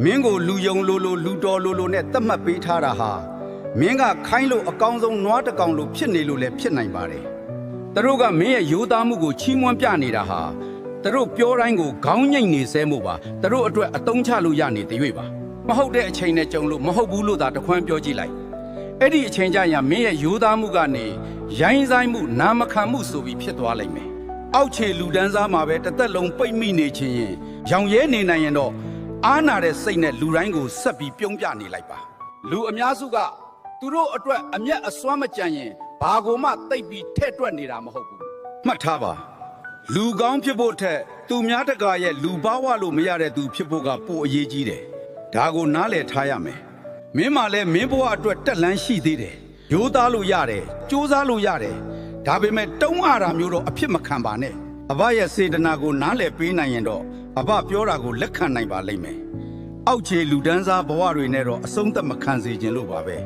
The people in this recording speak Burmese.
မင်းကိုလူယုံလိုလိုလူတော်လိုလိုနဲ့သတ်မှတ်ပေးထားတာဟာမင်းကခိုင်းလို့အကောင်းဆုံးနွားတစ်ကောင်လိုဖြစ်နေလို့လည်းဖြစ်နိုင်ပါတယ်သူတို့ကမင်းရဲ့ရိုးသားမှုကိုချီးမွမ်းပြနေတာဟာသူတို့ပြောတိုင်းကိုခေါင်းညိတ်နေစဲမို့ပါသူတို့အတွက်အတုံးချလို့ရနေတွေ့ပါမဟုတ်တဲ့အချိန်နဲ့ကြုံလို့မဟုတ်ဘူးလို့သာတခွန်းပြောကြည့်လိုက်အဲ့ဒီအချိန်ကျရင်မင်းရဲ့ရိုးသားမှုကနေရိုင်းဆိုင်မှုနာမခံမှုဆိုပြီးဖြစ်သွားလိမ့်မယ်အောက်ခြေလူဒန်းစားမှာပဲတစ်သက်လုံးပိတ်မိနေခြင်းရင်ရောင်ရဲနေနိုင်ရင်တော့အားနာတဲ့စိတ်နဲ့လူတိုင်းကိုဆက်ပြီးပြုံးပြနေလိုက်ပါလူအများစုကသူတို့အတွက်အမျက်အစွမ်းမကြံရင်ဘာကိုမှတိတ်ပြီးထဲ့တွက်နေတာမဟုတ်ဘူးမှတ်ထားပါလူကောင်းဖြစ်ဖို့ထက်သူများတကာရဲ့လူဘာဝလို့မရတဲ့သူဖြစ်ဖို့ကပိုအရေးကြီးတယ်ဒါကိုနားလည်ထားရမယ်မင်းမှလည်းမင်းဘဝအတွက်တက်လန်းရှိသေးတယ်ရိုးသားလို့ရတယ်စူးစမ်းလို့ရတယ်ဒါပေမဲ့တုံးအားတာမျိုးတော့အဖြစ်မခံပါနဲ့အဘရဲ့စေတနာကိုနားလည်ပေးနိုင်ရင်တော့အဘပြောတာကိုလက်ခံနိုင်ပါလိမ့်မယ်အောက်ခြေလူဒန်းစားဘဝတွေနဲ့တော့အဆုံးသက်မခံစေခြင်းလို့ပါပဲ